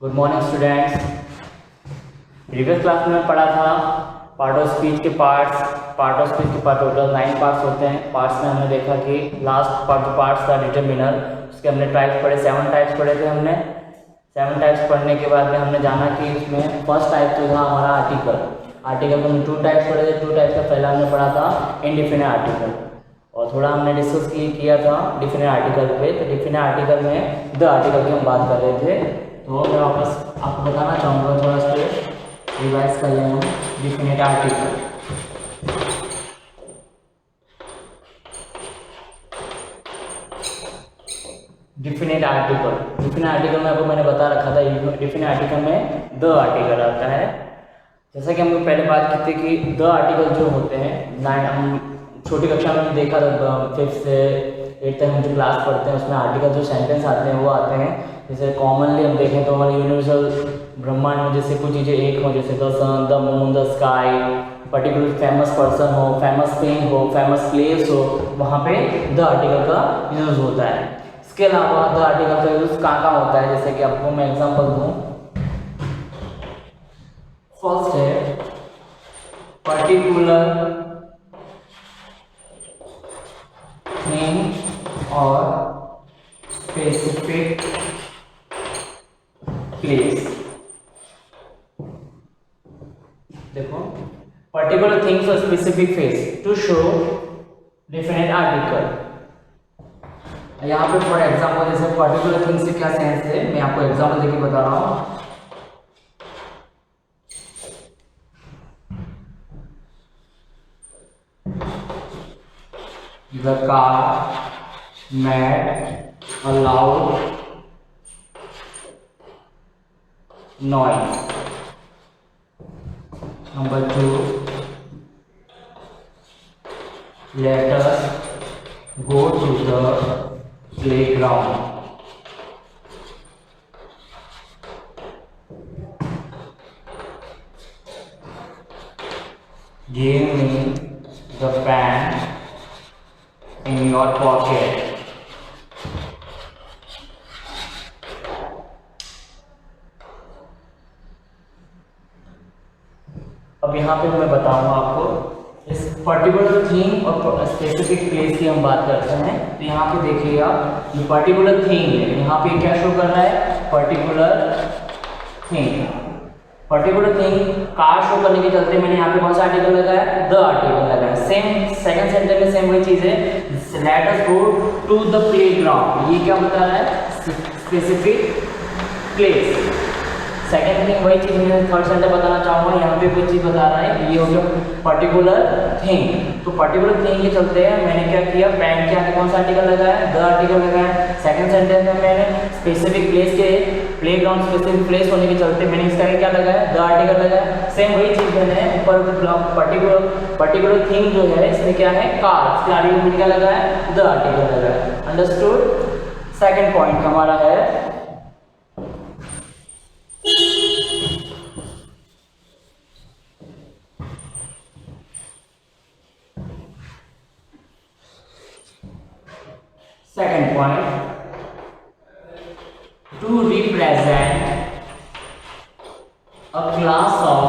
Good morning students. Previous class में पढ़ा था पार्ट ऑफ स्पीच के पार्ट टोटल 9 पार्ट्स होते हैं। पार्ट्स में हमने देखा कि लास्ट पार्ट्स था डिटरमिनर, उसके हमने टाइप्स पढ़े, 7 टाइप्स पढ़े थे हमने। 7 टाइप्स पढ़ने के बाद में हमने जाना कि इसमें फर्स्ट टाइप तो था हमारा आर्टिकल में हमने 2 टाइप्स पढ़े थे। 2 टाइप्स का पहला हमने पढ़ा था इनडिफिनिट आर्टिकल, और थोड़ा हमने डिस्कस किया था डिफिनिट आर्टिकल पे। तो डिफिनिट आर्टिकल में द आर्टिकल की हम बात कर रहे थे। तो मैं वापस आपको बताना चाहूँगा, थोड़ा सा रिवाइज कर लें हम डिफिनिट आर्टिकल। डिफिनिट आर्टिकल में आपको मैंने बता रखा था, डिफिनिट आर्टिकल में द आर्टिकल आता है। जैसा कि हम पहले बात की थी कि द आर्टिकल जो होते हैं, हम छोटी कक्षा में देखा था, 5th से 8th तक हम जो क्लास पढ़ते हैं उसमें आर्टिकल जो सेंटेंस आते हैं वो आते हैं। जैसे कॉमनली हम देखें तो हमारे यूनिवर्सल ब्रह्मांड में जैसे कुछ चीज़ें एक हो, जैसे the sun, the moon, the sky, particular famous person हो, फेमस थिंग हो, फेमस प्लेस हो, वहाँ पे द आर्टिकल का यूज़ होता है। इसके अलावा द आर्टिकल का यूज़ कहाँ होता है, जैसे कि आपको मैं एग्जांपल दूँ। फर्स्ट है पर्टिकुलर थिंग और स्पेसिफिक प्लेस। देखो, पर्टिकुलर थिंग्स और specific face to show definite article. यहाँ पे फॉर एग्जांपल जैसे पर्टिकुलर थिंग्स से क्या सेंस है, मैं आपको एग्जांपल देके बता रहा हूँ। The car, mat, allowed noise. Number 2, let us go to the playground. Give me the pen in your pocket. अब यहाँ पे मैं बताऊंगा आपको इस पर्टिकुलर थिंग और स्पेसिफिक प्लेस की हम बात करते हैं। तो यहाँ पे देखिएगा, ये पर्टिकुलर थिंग है, यहाँ पे क्या शो कर रहा है, पर्टिकुलर थिंग कार शो करने के चलते मैंने यहाँ पे कौन सा आर्टिकल लगाया, द आर्टिकल लगाया। सेम सेकंड सेंटेंस में सेम वही चीज है, let us go to the playground, ये क्या बता रहा है, स्पेसिफिक प्लेस। सेकंड थिंग वही चीज मैं थर्ड सेंटेंस बताना चाहूँगा, यहाँ पे कोई चीज बता रहा है, ये हो गया पर्टिकुलर थिंग। तो पर्टिकुलर थिंग के चलते हैं मैंने क्या किया, पेन के आगे कौन सा आर्टिकल लगाया, द आर्टिकल लगाया। सेकंड सेंटेंस में मैंने स्पेसिफिक प्लेस के प्लेग्राउंड स्पेसिफिक प्लेस होने के चलते मैंने इसका क्या लगाया, द आर्टिकल लगाया। सेम वही चीज मैंने ऊपर पर्टिकुलर थिंग जो है इसमें क्या है, कार, इसके आर्टिकल में क्या लगाया, द आर्टिकल लगाया। अंडरस्टूड। सेकंड पॉइंट हमारा है second point, to represent a class of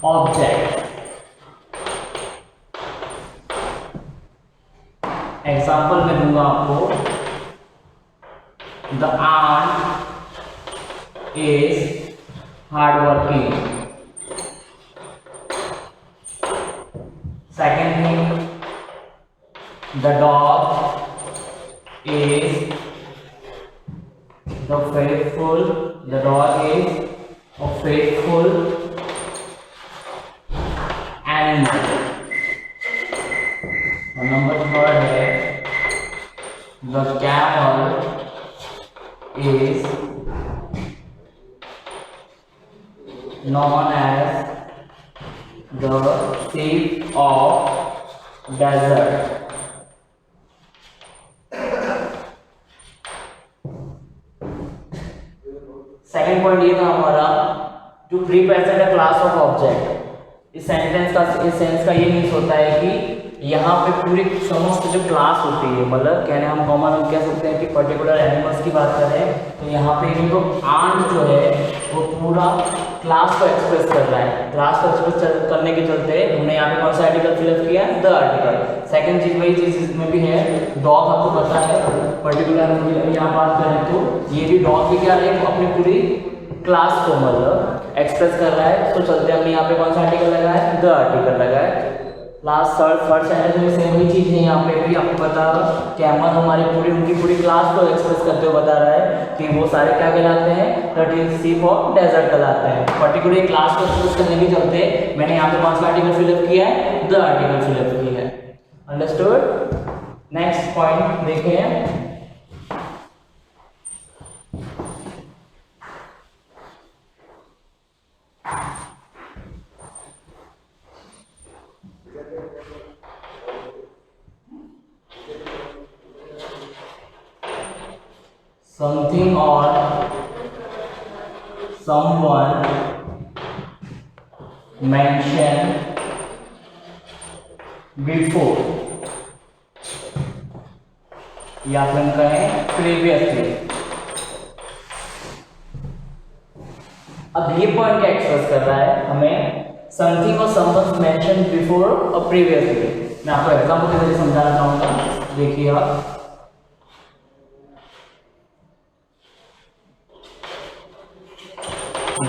object. Example में दूंगा आपको, the ant is hardworking. Second thing, the dog is a faithful animal. और नंबर 3 है the camel is known as the sheep of desert. Second point ये था हमारा, to represent a class of object. इस sense का ये means होता है कि यहाँ पे पूरी समस्त जो क्लास होती है, मतलब कहने हम कॉमन हम कह सकते हैं कि पर्टिकुलर एनिमल्स की बात करें तो यहाँ पे इनको आंट जो है वो पूरा क्लास को एक्सप्रेस कर रहा है। क्लास को एक्सप्रेस करने के चलते हमने यहाँ पे कौन सा आर्टिकल फिलअप किया है, द आर्टिकल। सेकंड चीज वही चीज इसमें भी है, डॉग आपको पता है पर्टिकुलर हम यहाँ बात करें तो ये भी डॉग भी क्या है अपनी पूरी क्लास को मतलब एक्सप्रेस कर रहा है। तो चलते हमने यहाँ पे कौन सा आर्टिकल लगा है, द आर्टिकल लगा है। लास्ट थर्ड सेंटेंस में सेम ही चीज है, यहाँ पे भी आपको बता कैमल हमारी पूरी उनकी पूरी क्लास को एक्सप्रेस करते हुए बता रहा है कि वो सारे क्या कहलाते हैं, टर्टल, सीप और डेजर्ट कहलाते हैं। पर्टिकुलर क्लास को एक्सप्रेस करने के चलते मैंने यहाँ पे कौन सा आर्टिकल फिलअप किया है, द आर्टिकल फिलअप किया है। अंडरस्टूड। नेक्स्ट पॉइंट देखें, something or someone mentioned before या फिर कहें प्रीवियसली। अब ये पॉइंट क्या एक्सप्रेस कर रहा है हमें, समथिंग और समवन मेंशन्ड बिफोर और प्रीवियसली। मैं आपको एग्जांपल के जरिए समझाना चाहूंगा, देखिए आप,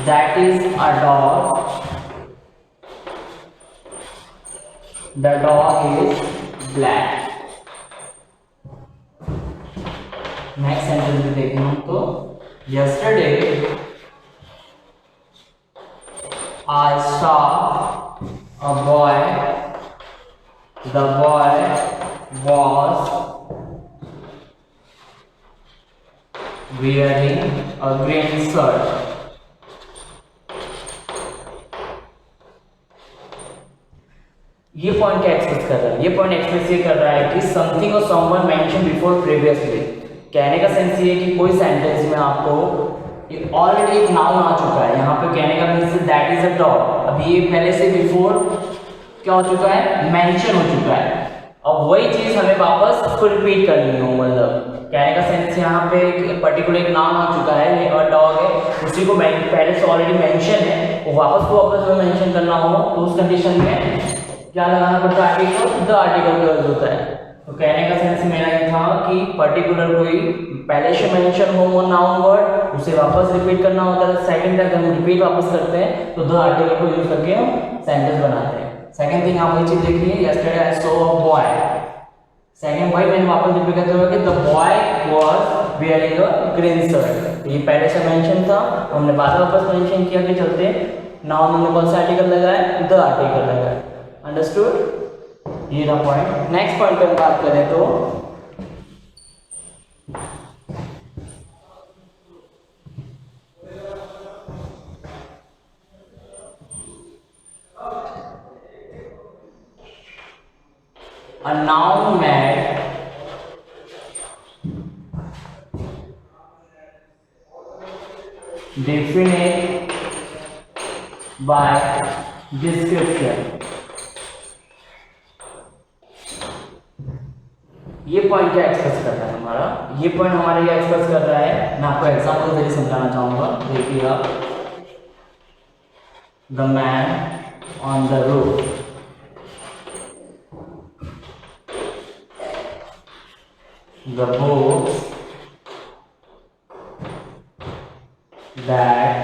that is a dog, the dog is black। Next sentence में देखें हम तो, yesterday I saw a boy, the boy was wearing a green shirt। ये पॉइंट क्या एक्सप्रेस कर रहा है, ये पॉइंट एक्सप्रेस ये कर रहा है कि समथिंग और समवन मेंशन बिफोर प्रीवियसली। कहने का सेंस ये है कि कोई सेंटेंस में आपको ऑलरेडी एक नाउन आ चुका है, यहाँ पे कहने का means that is a dog. अब ये पहले से बिफोर क्या हो चुका है, मेंशन हो चुका है। अब वही चीज हमें वापस उसको रिपीट करनी हो, मतलब कहने का सेंस यहाँ पे पर्टिकुलर एक नाउन आ चुका है, ये अ डॉग है, उसी को पहले से ऑलरेडी मेंशन है, वो वापस में मेंशन करना हो तो उस कंडीशन में क्या लगाना पड़ता है, आर्टिकल, द आर्टिकल का यूज होता है। तो कहने का सेंस मेरा ये था कि पर्टिकुलर कोई पहले से मेंशन हो वो नाउन वर्ड, उसे वापस रिपीट करना होता है। सेकंड टाइम हम रिपीट वापस करते हैं तो द आर्टिकल को यूज करके हम सेंटेंस बनाते हैं। सेकंड थिंग आप वही चीज देखिए, yesterday I saw a boy, second वही मैंने वापस रिपीट करते हुए कि the boy was wearing a green shirt. तो ये पहले से मेंशन था, हमने बाद में वापस मेंशन किया के चलते नाउन हमने कौन सा आर्टिकल लगाया, द आर्टिकल लगाया। अंडरस्टूड, ये रहा पॉइंट। नेक्स्ट पॉइंट पे हम बात करें तो a noun made definite by description। ये पॉइंट क्या एक्सप्रेस कर रहा है हमारा, ये पॉइंट हमारा ये एक्सप्रेस कर रहा है, मैं आपको एग्जांपल से समझाना चाहूंगा। देखिए आप, the man on the road, the books that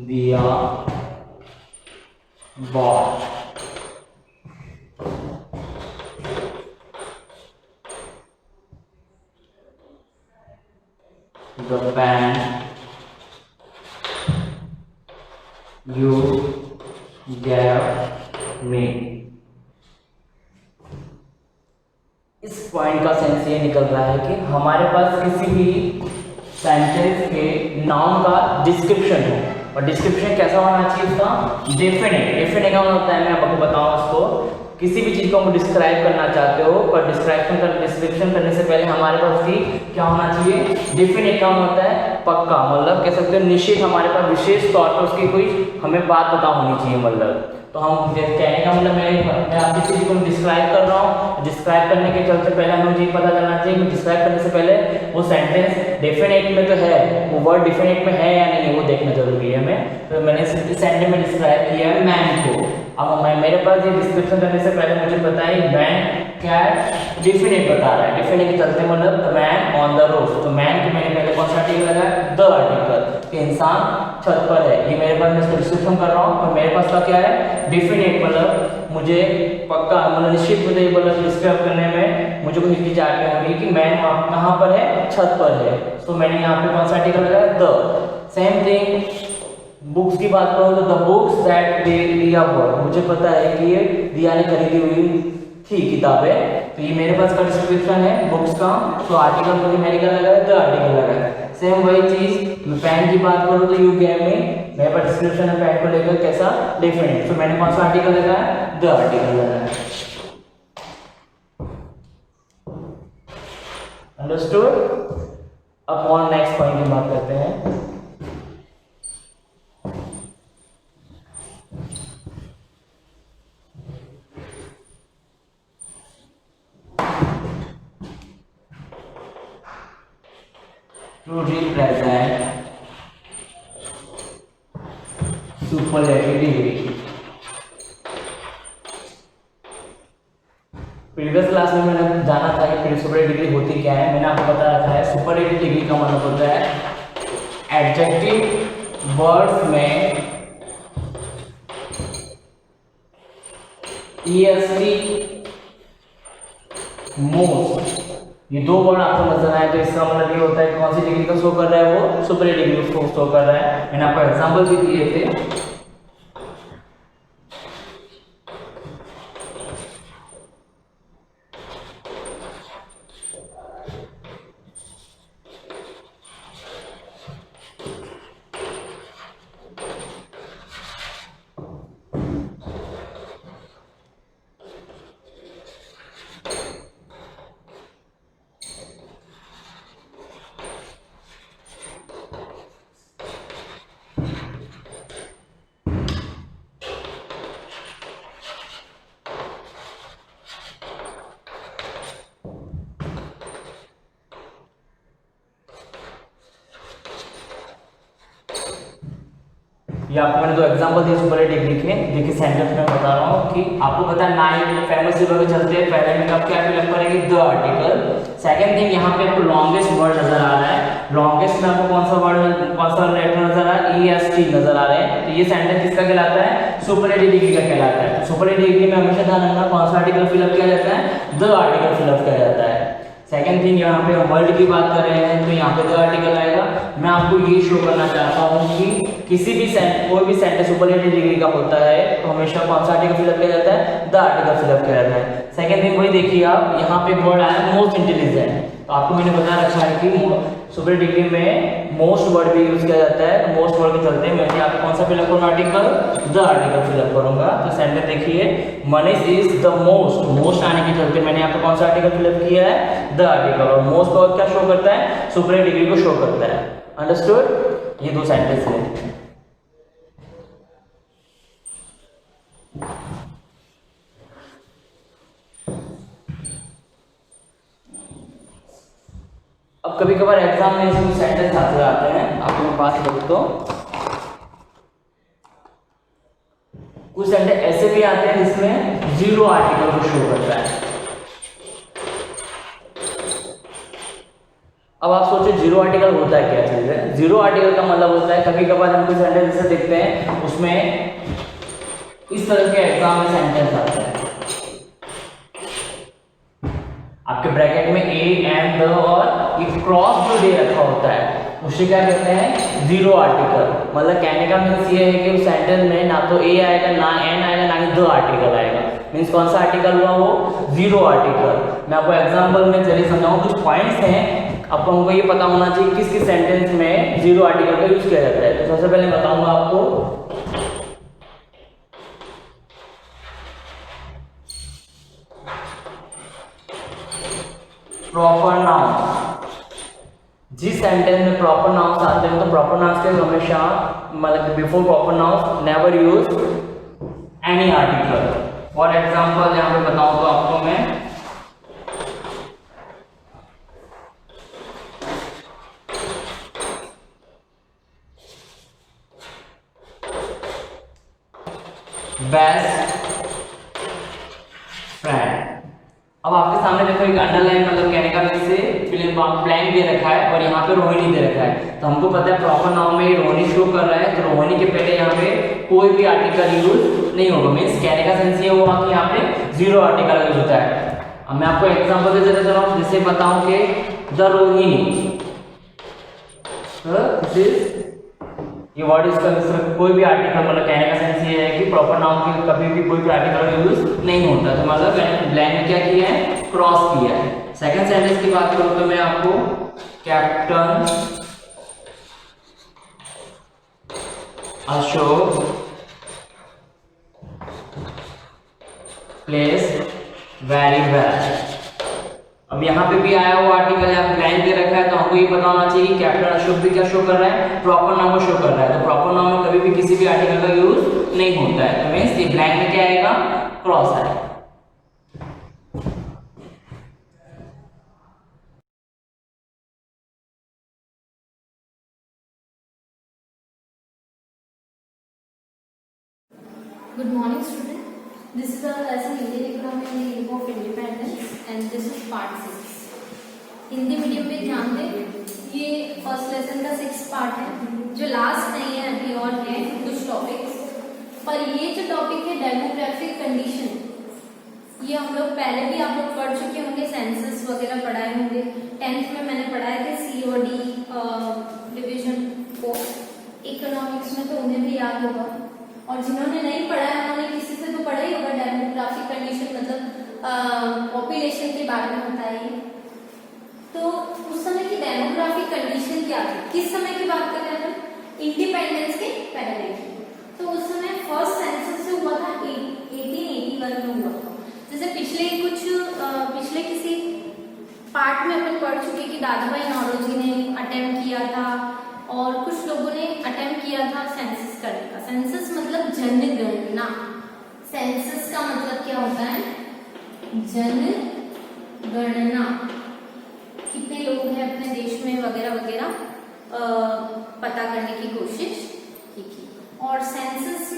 दिया bought, the pen you gave me। इस पॉइंट का सेंस ये निकल रहा है कि हमारे पास किसी भी सेंटेंस के नाउन का डिस्क्रिप्शन हो, और डिस्क्रिप्शन कैसा होना चाहिए इसका, डेफिनेट। डेफिनेट क्या होता है, मैं आपको बताऊं इसको, किसी भी चीज को हम डिस्क्राइब करना चाहते हो, पर डिस्क्रिप्शन करने से पहले हमारे पास की क्या होना चाहिए, डेफिनेट क्या होता है, पक्का, मतलब कह सकते हो निश्चित, हमारे पास विशेष तौर पर उसकी कोई हमें बात पता होनी चाहिए। मतलब तो हम कहने का मतलब मैं आपकी चीज़ को डिस्क्राइब कर रहा हूँ, डिस्क्राइब करने के चलते पहले हमें मुझे पता चलना चाहिए कि डिस्क्राइब करने से पहले वो सेंटेंस डेफिनेट में तो है, वो वर्ड डेफिनेट में है या नहीं है वो देखना जरूरी है हमें। तो मैंने इस सेंटेंस में डिस्क्राइब किया है मैन को। अब मेरे पास ये डिस्क्रिप्शन करने से पहले मुझे पता है मैन क्या है, डेफिनेट बता रहा है, डेफिनेट के चलते मतलब the man on the roof. तो मैन के मैंने पहले कौन सा आर्टिकल लगाया, द आर्टिकल, कि इंसान छत पर है। ये मेरे पास मैं इसको डिस्क्रिप्शन कर रहा हूँ और मेरे पास का क्या है, डेफिनेट, मतलब मुझे पक्का मतलब निश्चित मुझे मतलब डिस्क्राइब करने में मुझे कोई हिचकिचाहट नहीं होगी कि मैन कहाँ पर है, छत पर है। तो मैंने यहाँ पे कौन सा आर्टिकल लगाया, द। सेम थिंग बुक्स की बात करूँ तो द बुक्स दैट दिया हुआ, मुझे पता है कि ये दिया ने खरीदी हुई थी किताबें, तो ये मेरे पास का डिस्क्रिप्शन है बुक्स का। तो आर्टिकल मुझे मैंने क्या लगाया, द आर्टिकल लगाया। सेम वही चीज मैं पेन की बात करूँ तो यू गेव मी, मेरे पास डिस्क्रिप्शन है पेन को लेकर कैसा, डेफिनेट। तो मैंने कौन सा आर्टिकल लगाया, द आर्टिकल लगाया। अंडरस्टूड। अब और नेक्स्ट पॉइंट की बात करते हैं। To represent superlative degree। Previous class में मैंने जाना था कि सुपरलेटिव डिग्री होती क्या है, मैंने आपको बता रखा है। सुपरलेटिव डिग्री का मतलब होता है एडजेक्टिव वर्ड्स में EST मोस्ट, ये दो वर्ड आपको नजर आए तो इसका मतलब ये होता है कौन सी डिग्री को शो कर रहा है, वो सुपरलेटिव डिग्री को शो कर रहा है। मैंने आपको एग्जांपल भी दिए थे। ये आपको मैंने दो एग्जांपल दिए सुपरलेटिव डिग्री के, देखिए सेंटेंस में बता रहा हूँ कि आपको पता है नाइन फेमस सिंबल के चलते हैं। पहले में आप क्या फिलअप करेंगे, द आर्टिकल। सेकंड थिंग यहाँ पे आपको लॉन्गेस्ट वर्ड नजर आ रहा है, लॉन्गेस्ट में आपको कौन सा वर्ड, कौन सा लेटर नजर आ रहा है, EST नजर आ रहे हैं। तो ये सेंटेंस किसका कहलाता है, सुपरलेटिव डिग्री का कहलाता है। तो सुपरलेटिव डिग्री में हमेशा ध्यान रखना कौन सा आर्टिकल फिलअप किया जाता है, द आर्टिकल फिलअप किया जाता है। सेकंड थिंग यहाँ पे हम वर्ड की बात कर रहे हैं तो यहाँ पे द आर्टिकल आएगा। मैं आपको ये शो करना चाहता हूँ कि किसी भी कोई भी सेंटेंस सुपरलेटिव डिग्री का होता है तो हमेशा कौन सा आर्टिकल फिलअप किया जाता है, द आर्टिकल फिलअप किया जाता है। सेकंड थिंग वही देखिए आप, यहाँ पे वर्ड आया मोस्ट इंटेलिजेंट, तो आपको मैंने बता रखा है कि सुपरलेटिव डिग्री में मोस्ट वर्ड भी यूज किया जाता है। तो मोस्ट वर्ड के चलते मैं यहाँ पे कौन सा फिलअप करूँगा, आर्टिकल, द आर्टिकल फिलअप करूंगा। तो सेंटेंस देखिए, Manish is the most, most आने के चलते मैंने यहाँ पे कौन सा आर्टिकल फिलअप किया है, द आर्टिकल। और मोस्ट का क्या शो करता है, सुपरलेटिव डिग्री को शो करता है। अंडरस्टूड। ये दो सेंटेंस है। अब कभी कभार एग्जाम में ऐसे सेंटेंस आते हैं, आपको मैं बात करूँ तो कुछ सेंटेंस ऐसे भी आते हैं जिसमें जीरो आर्टिकल को शो करता है। अब आप सोचो जीरो आर्टिकल होता है क्या चीज है। जीरो आर्टिकल का मतलब होता है कभी कभार हम कुछ सेंटेंस जैसे देखते हैं उसमें इस तरह के एग्जाम में सेंटेंस आता है, आपके ब्रैकेट में ए एंड द और एक क्रॉस जो दे रखा होता है उसे क्या कहते हैं, जीरो आर्टिकल। मतलब कहने का मीन्स ये है कि उस सेंटेंस में ना तो ए आएगा, ना एन आएगा, ना ही द आर्टिकल आएगा। मीन्स कौन सा आर्टिकल हुआ, वो जीरो आर्टिकल। मैं आपको एग्जांपल में चलिए समझाऊं, कुछ पॉइंट्स हैं आपको हमको ये पता होना चाहिए किस किस सेंटेंस में जीरो आर्टिकल का यूज किया जाता है। तो सबसे पहले बताऊंगा आपको प्रॉपर नाउन। जिस सेंटेंस में प्रॉपर नाउन्स आते हैं तो प्रॉपर नाउन्स के हमेशा मतलब before proper nouns never use any article. For example यहाँ पे बताऊं तो आपको मैं बेस्ट फ्रेंड। अब आपके सामने देखो एक अंडरलाइन मतलब कहने का वैसे फिल्म ब्लैंक दे रखा है और यहाँ पे रोहिणी दे रखा है, तो हमको पता है प्रॉपर नाउन में रोहिणी शो कर रहा है, तो रोहिणी के पहले यहाँ पे कोई भी आर्टिकल यूज नहीं होगा। मीन्स कहने का सेंस ये हुआ कि यहाँ पे जीरो आर्टिकल यूज होता है। अब मैं आपको एग्जांपल दे देता हूँ, जैसे बताऊं कि द रोहिणी, ये वर्ड इसका कोई भी आर्टिकल मतलब कहने का सेंस ये है कि प्रॉपर नाउन के कभी भी कोई भी आर्टिकल यूज नहीं होता, तो मतलब ब्लैंक में क्या किया है, क्रॉस किया है। सेकंड सेंटेंस की बात करूं तो मैं आपको captain Ashok place very well. अब यहाँ पे भी आया हुआ आर्टिकल यहाँ ब्लैंक दे रखा है, तो हमको ये पता होना चाहिए कि कैप्टन अशोक भी क्या शो कर रहा है, प्रॉपर नाउन को शो कर रहा है। तो प्रॉपर नाउन में कभी भी किसी भी आर्टिकल का यूज नहीं होता है, तो मींस ये ब्लैंक में क्या आएगा, क्रॉस आएगा। Good morning, student. This is our lesson Indian economy and the Year of Independence, and this is part 6. Hindi medium में ध्यान दें, ये फर्स्ट लेसन का 6 पार्ट है, जो लास्ट नहीं है अभी, और है कुछ टॉपिक्स। पर ये जो टॉपिक है डेमोग्राफिक कंडीशन, ये हम लोग पहले भी आप लोग पढ़ चुके होंगे, सेंसस वगैरह पढ़ाए होंगे। 10th में मैंने पढ़ाए थे COD डिवीजन को, इकोनॉमिक्स में तो उन्हें भी याद होगा, और जिन्होंने नहीं पढ़ा है उन्होंने किसी से तो पढ़ा ही होगा। डेमोग्राफिक कंडीशन मतलब पॉपुलेशन के बारे में होता है। तो उस समय की डेमोग्राफिक कंडीशन क्या थी, किस समय की बात कर रहे हैं, इंडिपेंडेंस के पहले की। तो उस समय फर्स्ट सेंसस से हुआ था 1881 में हुआ था। जैसे पिछले किसी पार्ट में अपन पढ़ चुके कि दादा भाई नौरोजी ने अटेम्प्ट किया था, और कुछ लोगों ने अटेम्प्ट किया था सेंसस करने का। सेंसस मतलब जनगणना। सेंसस का मतलब क्या होता है, जनगणना, कितने लोग हैं अपने देश में वगैरह वगैरह पता करने की कोशिश की थी। और सेंसस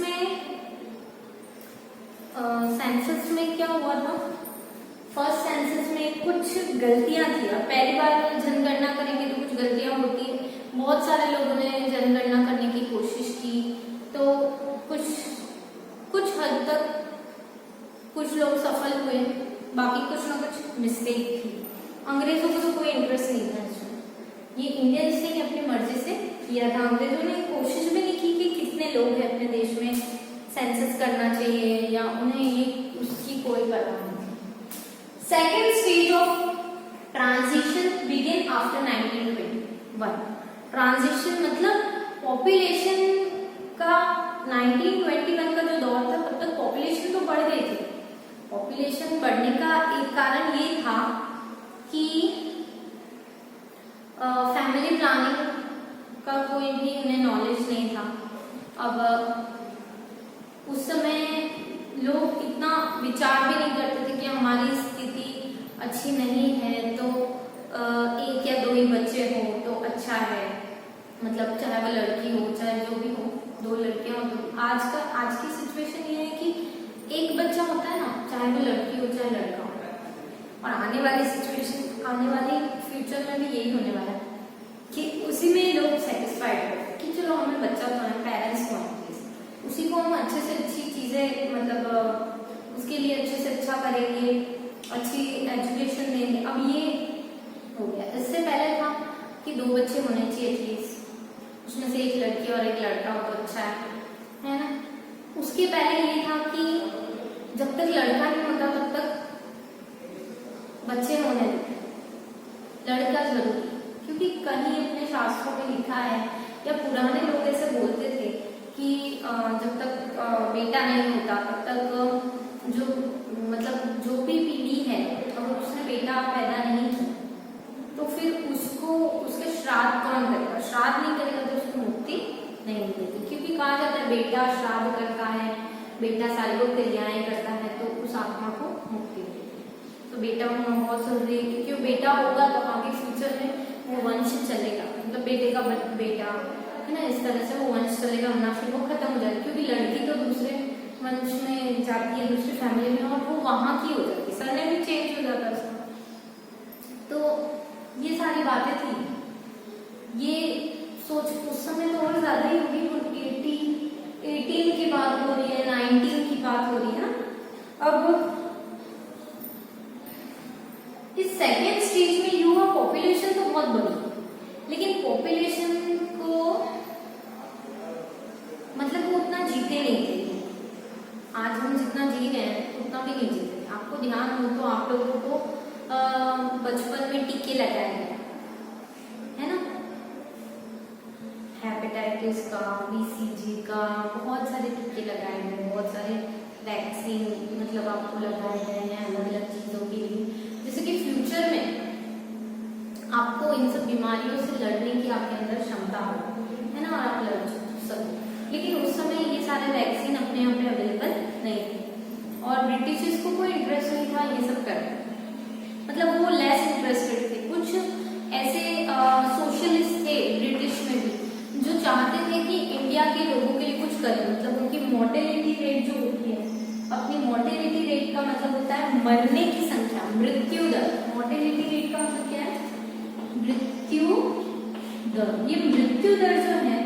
में क्या हुआ था, फर्स्ट सेंसस में कुछ गलतियां थी। अब पहली बार जनगणना करेंगे तो कुछ गलतियां होती है, बहुत सारे लोगों ने जनगणना करने की कोशिश की, तो कुछ हद तक कुछ लोग सफल हुए, बाकी कुछ ना कुछ मिस्टेक थी। अंग्रेजों को तो कोई इंटरेस्ट नहीं था इसमें, ये इंडियंस ने अपनी मर्जी से किया था। अंग्रेजों ने कोशिश भी नहीं की कि कितने लोग हैं अपने देश में, सेंसस करना चाहिए या उन्हें ये उसकी कोई परवाह नहीं थी। Second stage of transition begin after 1921। Transition मतलब पॉपुलेशन का 1921 का जो दौर था, तब तक पॉपुलेशन तो बढ़ गई थी। पॉपुलेशन बढ़ने का एक कारण ये था कि फैमिली प्लानिंग का कोई भी उन्हें नॉलेज नहीं था। अब उस समय लोग इतना विचार भी नहीं करते थे कि हमारी स्थिति अच्छी नहीं है, तो एक या दो ही बच्चे हो तो अच्छा है, मतलब चाहे वो लड़की हो चाहे जो भी हो, 2 लड़कियां हो। तो आज की सिचुएशन ये है कि एक बच्चा होता है ना, चाहे वो लड़की हो चाहे लड़का हो। और आने वाली फ्यूचर में भी यही होने वाला है कि उसी में लोग सेटिस्फाइड हो कि चलो हमें बच्चा तो है, पेरेंट्स को है, उसी को हम अच्छे से अच्छी चीजें मतलब उसके लिए अच्छे से अच्छा करेंगे, अच्छी एजुकेशन देंगे। अब ये हो गया। इससे पहले था कि 2 बच्चे होने चाहिए थे, उसमें से एक लड़की और एक लड़का हो तो अच्छा है ना। उसके पहले ये था कि जब तक लड़का नहीं होता तब तक बच्चे होने देते, लड़का जरूर, क्योंकि कहीं अपने शास्त्रों में लिखा है या पुराने लोग ऐसे बोलते थे कि जब तक बेटा नहीं होता तब तक जो भी पीढ़ी है, अगर उसने बेटा पैदा नहीं किया तो फिर उसको उसके श्राद्ध कौन करेगा, श्राद्ध नहीं करेगा तो उसको मुक्ति नहीं मिलेगी। क्योंकि कहा जाता है बेटा श्राद्ध करता है, बेटा सारी वो क्रियाएं करता है तो उस आत्मा को मुक्ति मिलती है। तो बेटा होना बहुत जरूरी है, क्योंकि वो बेटा होगा तो आगे फ्यूचर में वो वंश चलेगा, मतलब बेटे का बेटा है ना, इस तरह से वो वंश चलेगा, वरना फिर वो खत्म हो जाएगी। क्योंकि लड़की तो दूसरे वंश में जाती है, दूसरी फैमिली में, और वो वहां की हो जाती है, सरनेम भी चेंज हो जाता है उसका। तो ये सारी बातें थी। ये सोच उस समय तो और ज्यादा ही होगी, 18 की बात हो रही है, 19 की बात हो रही है ना। अब इस सेकेंड स्टेज में युवा पॉपुलेशन तो बहुत बड़ी, लेकिन पॉपुलेशन को मतलब वो उतना जीते नहीं थे। आज हम जितना जी रहे हैं उतना भी नहीं जीते। आपको ध्यान हो तो आप लोगों को बचपन में टीके लगाए गए है ना, हेपेटाइटिस का, बीसीजी का, बहुत सारे टीके लगाए गए, बहुत सारे वैक्सीन मतलब आपको लगाए गए हैं अलग अलग चीजों के लिए, जैसे कि फ्यूचर में आपको इन सब बीमारियों से लड़ने की आपके अंदर क्षमता हो, है ना, और आप लड़ सको। लेकिन उस समय ये सारे वैक्सीन अपने यहाँ पे अवेलेबल नहीं थे, और ब्रिटिशर्स को कोई इंटरेस्ट नहीं था ये सब करने, मतलब वो लेस इंटरेस्टेड थे। कुछ ऐसे सोशलिस्ट थे ब्रिटिश में भी जो चाहते थे कि इंडिया के लोगों के लिए कुछ करें, मतलब उनकी मोर्टेलिटी रेट जो होती है, अपनी मोर्टेलिटी रेट का मतलब होता है मरने की संख्या, मृत्यु दर। मोर्टेलिटी रेट का मतलब क्या है? मृत्यु दर। ये मृत्यु दर जो है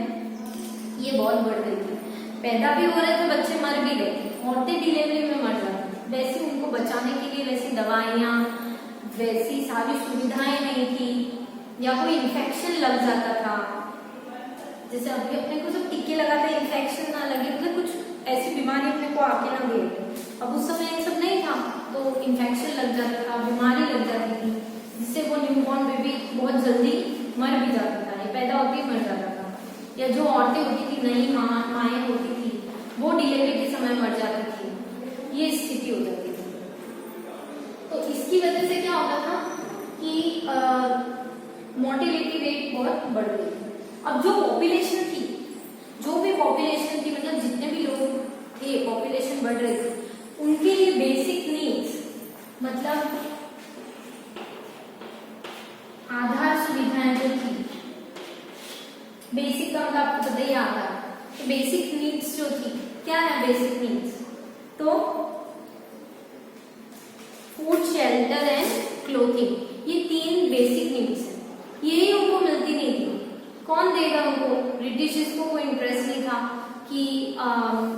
ये बहुत बढ़ गई थी। पैदा भी हो रहे थे बच्चे, मर भी गए थे, औरतें डिलीवरी में मर जाती थी। वैसे उनको बचाने के लिए वैसी दवाइयाँ, वैसी सारी सुविधाएं नहीं थी, या कोई इन्फेक्शन लग जाता था, जैसे अभी अपने को सब टीके लगाते हैं इन्फेक्शन ना लगे, मतलब कुछ ऐसी बीमारी अपने को आके ना दे। अब उस समय ये सब नहीं था तो इन्फेक्शन लग जाता था, बीमारी लग जाती थी, जिससे वो न्यूबॉर्न बेबी बहुत जल्दी मर भी जाता था, ये पैदा होते ही मर जाता था। या जो औरतें होती थी, नई माएँ होती थी, वो डिलीवरी के समय मर जाती थी, ये स्थिति हो जाती थी। तो इसकी वजह से क्या होता था कि मोर्टेलिटी रेट बहुत बढ़ गई। अब जो पॉपुलेशन थी, जो भी पॉपुलेशन थी, मतलब जितने भी लोग थे, पॉपुलेशन बढ़ रही थी, उनके लिए बेसिक नीड्स मतलब आधार सुविधाएं जो थी, बेसिक का मतलब आपको पता ही आधार, तो बेसिक नीड्स जो थी, क्या है बेसिक नीड्स? तो फूड, शेल्टर एंड क्लोथिंग, ये 3 बेसिक नीड्स हैं। यही उनको मिलती नहीं थी। कौन देगा उनको? ब्रिटिशर्स को कोई इंटरेस्ट नहीं था कि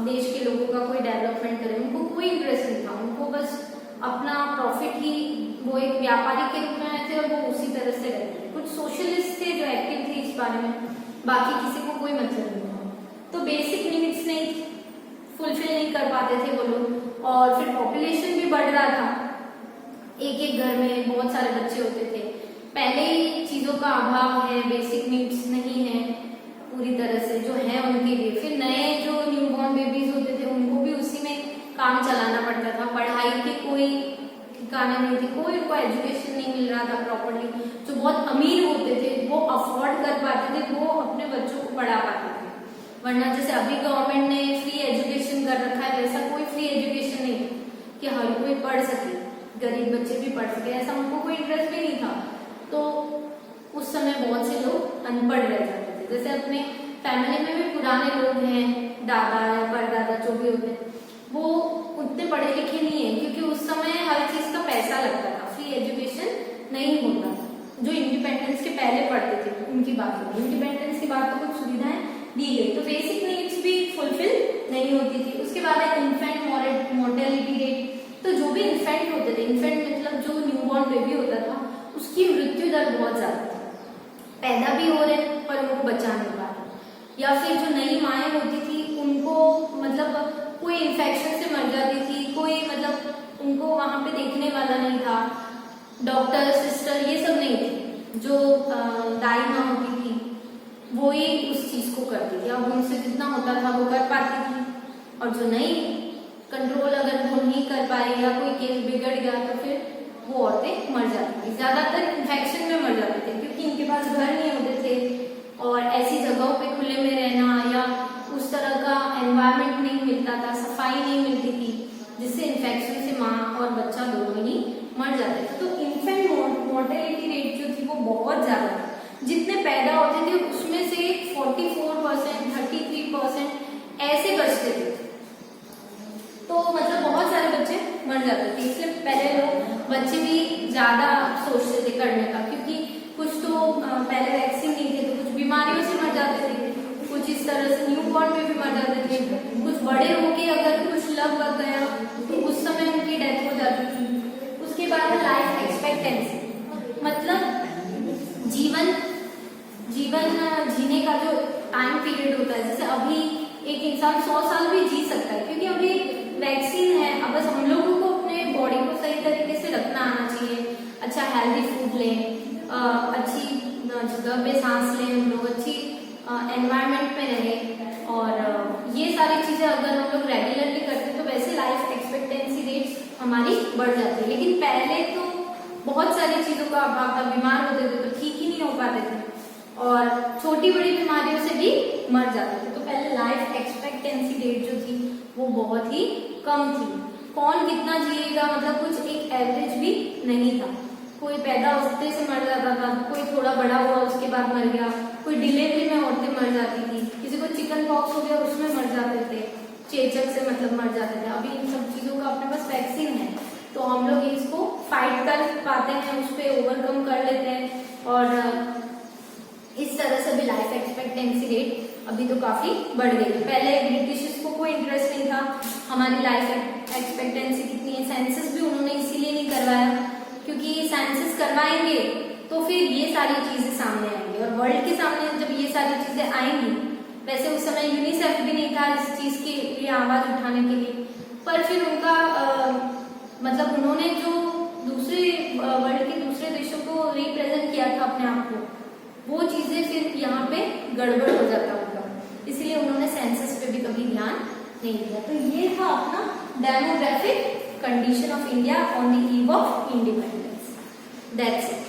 देश के लोगों का कोई डेवलपमेंट करे, उनको कोई इंटरेस्ट नहीं था। उनको बस अपना प्रॉफिट ही, वो एक व्यापारी के रूप में आए थे और वो उसी तरह से रहते थे। कुछ सोशलिस्ट थे जो एक्टिव थे इस बारे में, बाकी किसी को कोई मतलब नहीं था। तो बेसिक नीड्स नहीं फुलफिल नहीं कर पाते थे वो लोग, और फिर पॉपुलेशन भी बढ़ रहा था, एक एक घर में बहुत सारे बच्चे होते थे। पहले ही चीजों का अभाव है, बेसिक नीड्स नहीं है पूरी तरह से जो है उनके लिए। फिर नए जो न्यूबॉर्न बेबीज होते थे उनको भी उसी में काम चलाना पड़ता था। पढ़ाई की कोई ठिकाना नहीं थी, कोई उनको एजुकेशन नहीं मिल रहा था प्रॉपर्ली। जो बहुत अमीर होते थे वो अफोर्ड कर पाते थे, वो अपने बच्चों को पढ़ा पाते थे। वरना जैसे अभी गवर्नमेंट ने फ्री एजुकेशन कर रखा है, वैसा कोई फ्री एजुकेशन नहीं कि हर कोई पढ़ सके, गरीब बच्चे भी पढ़ सके, ऐसा उनको कोई इंटरेस्ट भी नहीं था। तो उस समय बहुत से लोग अनपढ़ रह जाते थे। जैसे अपने फैमिली में भी पुराने लोग हैं, दादा या परदादा जो भी होते हैं, वो उतने पढ़े लिखे नहीं है, क्योंकि उस समय हर चीज का पैसा लगता था, फ्री एजुकेशन नहीं होता था। जो इंडिपेंडेंस के पहले पढ़ते थे उनकी बात होगी, इंडिपेंडेंस के बाद तो कुछ सुविधाएं दी गई, तो बेसिक नीड्स भी फुलफिल नहीं होती थी। उसके बाद है इन्फेंट मोर्टेलिटी रेट। तो जो भी इन्फेंट होते थे, इन्फेंट मतलब जो न्यूबॉर्न बेबी होता था, उसकी मृत्यु दर बहुत ज्यादा थी। पैदा भी हो रहे पर उनको बचा नहीं पा रहे, या फिर जो नई माएँ होती थी उनको मतलब कोई इन्फेक्शन से मर जाती थी, कोई मतलब उनको वहां पे देखने वाला नहीं था, डॉक्टर सिस्टर ये सब नहीं थे। जो दाई माँ होती थी वो ही उस चीज को करती थी, अब उनसे जितना होता था वो कर पाती थी। और जो नहीं कंट्रोल अगर वो नहीं कर पाई या कोई केस बिगड़ गया तो फिर वो औरतें मर जाती थी, ज्यादातर इन्फेक्शन में मर जाते थे, क्योंकि इनके पास घर नहीं होते थे और ऐसी जगहों पे खुले में रहना या उस तरह का एनवायरनमेंट नहीं मिलता था, सफाई नहीं जिससे इन्फेक्शन से माँ और बच्चा दोनों ही मर जाते थे। तो इन्फेंट मोर्टेलिटी रेट जो थी वो बहुत ज़्यादा थी। जितने पैदा होते थे उसमें से 44%, 33% ऐसे बचते थे। तो मतलब बहुत सारे बच्चे मर जाते थे। इसलिए पहले लोग बच्चे भी ज़्यादा सोचते थे करने का, क्योंकि कुछ तो पहले वैक्सीन नहीं थे तो कुछ बीमारियों से मर जाते थे, कुछ इस तरह से न्यूबॉर्न में भी मर जाते थे, कुछ बड़े होके अगर कुछ लग गया तो उस समय उनकी डेथ हो जाती थी। उसके बाद लाइफ एक्सपेक्टेंसी, मतलब जीवन जीने का जो टाइम पीरियड होता है, जैसे अभी एक इंसान 100 साल भी जी सकता है क्योंकि अभी वैक्सीन है। अब बस हम लोगों को अपने बॉडी को सही तरीके से रखना आना चाहिए, अच्छा हेल्दी फूड लें, अच्छी जगह पे सांस लें हम लोग, अच्छी एनवायरनमेंट में रहें, और ये सारी चीजें अगर हम लोग रेगुलरली करते हैं तो वैसे लाइफ एक्सपेक्टेंसी रेट हमारी बढ़ जाती है। लेकिन पहले तो बहुत सारी चीजों का अभाव था, बीमार होते थे तो ठीक ही नहीं हो पाते थे और छोटी बड़ी बीमारियों से भी मर जाते थे। तो पहले लाइफ एक्सपेक्टेंसी रेट जो थी वो बहुत ही कम थी। कौन कितना जिएगा मतलब कुछ एक एवरेज भी नहीं था। कोई पैदा होते से मर जाता था, कोई थोड़ा बड़ा हुआ उसके बाद मर गया, कोई डिलीवरी में औरतें मर जाती थी, किसी को चिकन पॉक्स हो गया उसमें मर जाते थे, चेचक से मतलब मर जाते थे। अभी इन सब चीजों का अपने पास वैक्सीन है तो हम लोग इसको फाइट कर पाते हैं, उस पर ओवरकम कर लेते हैं और इस तरह से भी लाइफ एक्सपेक्टेंसी रेट अभी तो काफी बढ़ गई है। पहले ब्रिटिश को कोई इंटरेस्ट नहीं था हमारी लाइफ एक्सपेक्टेंसी कितनी है। सेंसस भी उन्होंने इसीलिए नहीं करवाया क्योंकि सेंसस करवाएंगे तो फिर ये सारी चीजें सामने आएंगी और वर्ल्ड के सामने जब ये सारी चीजें आएंगी, वैसे उस समय यूनिसेफ भी नहीं था इस चीज के लिए आवाज उठाने के लिए, पर फिर उनका मतलब उन्होंने जो दूसरे वर्ल्ड के दूसरे देशों को रिप्रेजेंट किया था अपने आप को, वो चीजें फिर यहाँ पे गड़बड़ हो जाता उनका, इसलिए उन्होंने सेंसस पे भी कभी ध्यान नहीं दिया। तो ये था अपना demographic condition of India on the eve of independence. That's it.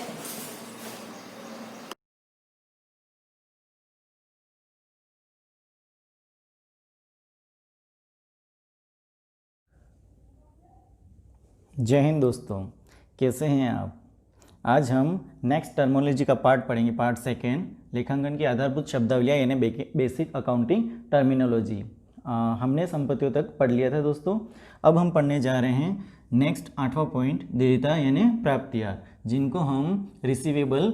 जय हिंद दोस्तों, कैसे हैं आप। आज हम नेक्स्ट टर्मोलॉजी का पार्ट पढ़ेंगे, पार्ट सेकेंड, लेखांकन की आधारभूत शब्दावलियाँ यानी बेसिक अकाउंटिंग टर्मिनोलॉजी। हमने संपत्तियों तक पढ़ लिया था दोस्तों। अब हम पढ़ने जा रहे हैं नेक्स्ट 8वां पॉइंट, देयता यानी प्राप्तियाँ, जिनको हम रिसीवेबल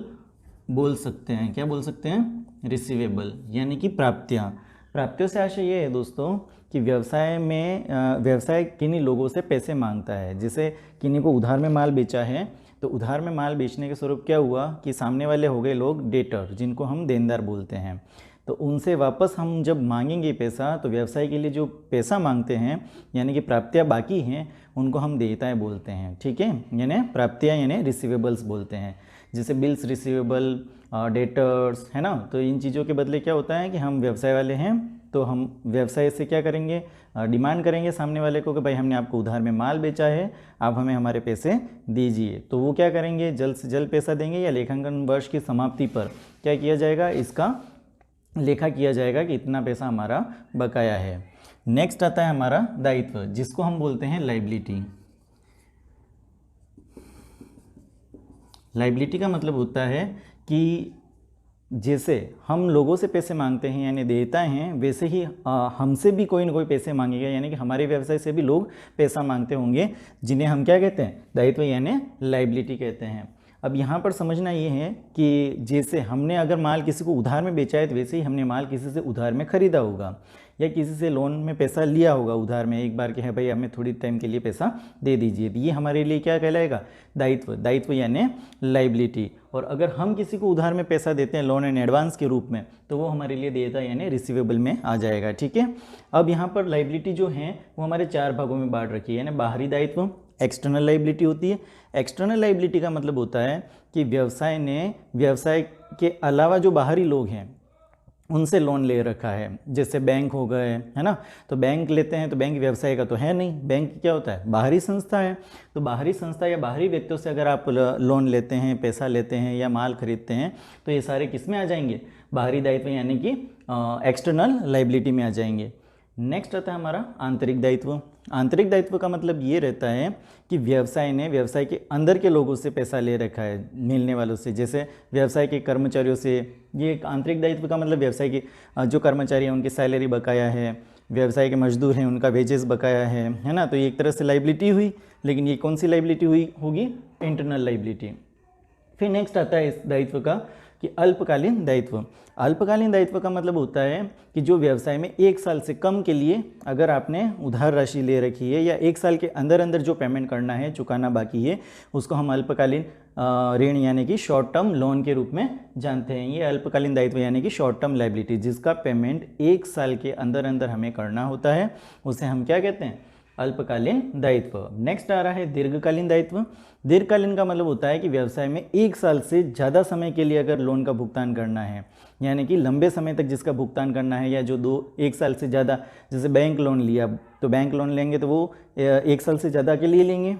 बोल सकते हैं। क्या बोल सकते हैं? रिसीवेबल यानी कि प्राप्तियाँ। प्राप्तियों से आशय ये है दोस्तों कि व्यवसाय किन्हीं लोगों से पैसे मांगता है। जैसे किन्हीं को उधार में माल बेचा है तो उधार में माल बेचने के स्वरूप क्या हुआ कि सामने वाले हो गए लोग डेटर, जिनको हम देनदार बोलते हैं। तो उनसे वापस हम जब मांगेंगे पैसा तो व्यवसाय के लिए जो पैसा मांगते हैं यानी कि प्राप्तियाँ बाकी हैं उनको हम देयताएँ बोलते हैं। ठीक है, यानी प्राप्तियाँ यानी रिसीवेबल्स बोलते हैं। जैसे बिल्स रिसीवेबल, डेटर्स, है ना। तो इन चीज़ों के बदले क्या होता है कि हम व्यवसाय वाले हैं तो हम व्यवसाय से क्या करेंगे, डिमांड करेंगे सामने वाले को कि भाई हमने आपको उधार में माल बेचा है, आप हमें हमारे पैसे दीजिए। तो वो क्या करेंगे, जल्द से जल्द पैसा देंगे या लेखांकन वर्ष की समाप्ति पर क्या किया जाएगा, इसका लेखा किया जाएगा कि इतना पैसा हमारा बकाया है। नेक्स्ट आता है हमारा दायित्व, जिसको हम बोलते हैं लाइबिलिटी। लाइबिलिटी का मतलब होता है कि जैसे हम लोगों से पैसे मांगते हैं यानी देता हैं, वैसे ही हमसे भी कोई ना कोई पैसे मांगेगा, यानी कि हमारे व्यवसाय से भी लोग पैसा मांगते होंगे, जिन्हें हम क्या कहते हैं, दायित्व यानी लाइबिलिटी कहते हैं। अब यहाँ पर समझना ये है कि जैसे हमने अगर माल किसी को उधार में बेचा है तो वैसे ही हमने माल किसी से उधार में ख़रीदा होगा या किसी से लोन में पैसा लिया होगा उधार में एक बार कि है भाई हमें थोड़ी टाइम के लिए पैसा दे दीजिए। ये हमारे लिए क्या कहलाएगा, दायित्व। दायित्व यानी लाइबिलिटी। और अगर हम किसी को उधार में पैसा देते हैं लोन एंड एडवांस के रूप में तो वो हमारे लिए देयता यानी रिसीवेबल में आ जाएगा। ठीक है, अब यहाँ पर लाइबिलिटी जो है वो हमारे 4 भागों में बांट रखी है। यानी बाहरी दायित्व, एक्सटर्नल लाइबिलिटी होती है। एक्सटर्नल लाइबिलिटी का मतलब होता है कि व्यवसाय ने व्यवसाय के अलावा जो बाहरी लोग हैं उनसे लोन ले रखा है, जैसे बैंक हो गए, है ना। तो बैंक लेते हैं तो बैंक व्यवसाय का तो है नहीं, बैंक क्या होता है, बाहरी संस्था है। तो बाहरी संस्था या बाहरी व्यक्तियों से अगर आप लोन लेते हैं, पैसा लेते हैं या माल खरीदते हैं तो ये सारे किस में आ जाएंगे, बाहरी दायित्व यानी कि एक्सटर्नल लाइबिलिटी में आ जाएंगे। नेक्स्ट आता है हमारा आंतरिक दायित्व। आंतरिक दायित्व का मतलब ये रहता है कि व्यवसाय ने व्यवसाय के अंदर के लोगों से पैसा ले रखा है, मिलने वालों से, जैसे व्यवसाय के कर्मचारियों से। ये एक आंतरिक दायित्व का मतलब व्यवसाय के जो कर्मचारी हैं उनकी सैलरी बकाया है, व्यवसाय के मजदूर हैं उनका वेजेस बकाया है ना। तो ये एक तरह से लाइबिलिटी हुई, लेकिन ये कौन सी लाइबिलिटी हुई होगी? Internal liability. फिर नेक्स्ट आता है इस दायित्व का कि अल्पकालीन दायित्व। अल्पकालीन दायित्व का मतलब होता है कि जो व्यवसाय में 1 साल से कम के लिए अगर आपने उधार राशि ले रखी है या 1 साल के अंदर अंदर जो पेमेंट करना है, चुकाना बाकी है, उसको हम अल्पकालीन ऋण यानी कि शॉर्ट टर्म लोन के रूप में जानते हैं। ये अल्पकालीन दायित्व यानी कि शॉर्ट टर्म लाइबिलिटी, जिसका पेमेंट 1 साल के अंदर अंदर हमें करना होता है, उसे हम क्या कहते हैं? अल्पकालीन दायित्व। नेक्स्ट आ रहा है दीर्घकालीन दायित्व। दीर्घकालीन का मतलब होता है कि व्यवसाय में 1 साल से ज़्यादा समय के लिए अगर लोन का भुगतान करना है, यानी कि लंबे समय तक जिसका भुगतान करना है, या जो 1 साल से ज़्यादा, जैसे बैंक लोन लिया, तो बैंक लोन लेंगे तो वो 1 साल से ज़्यादा के लिए लेंगे,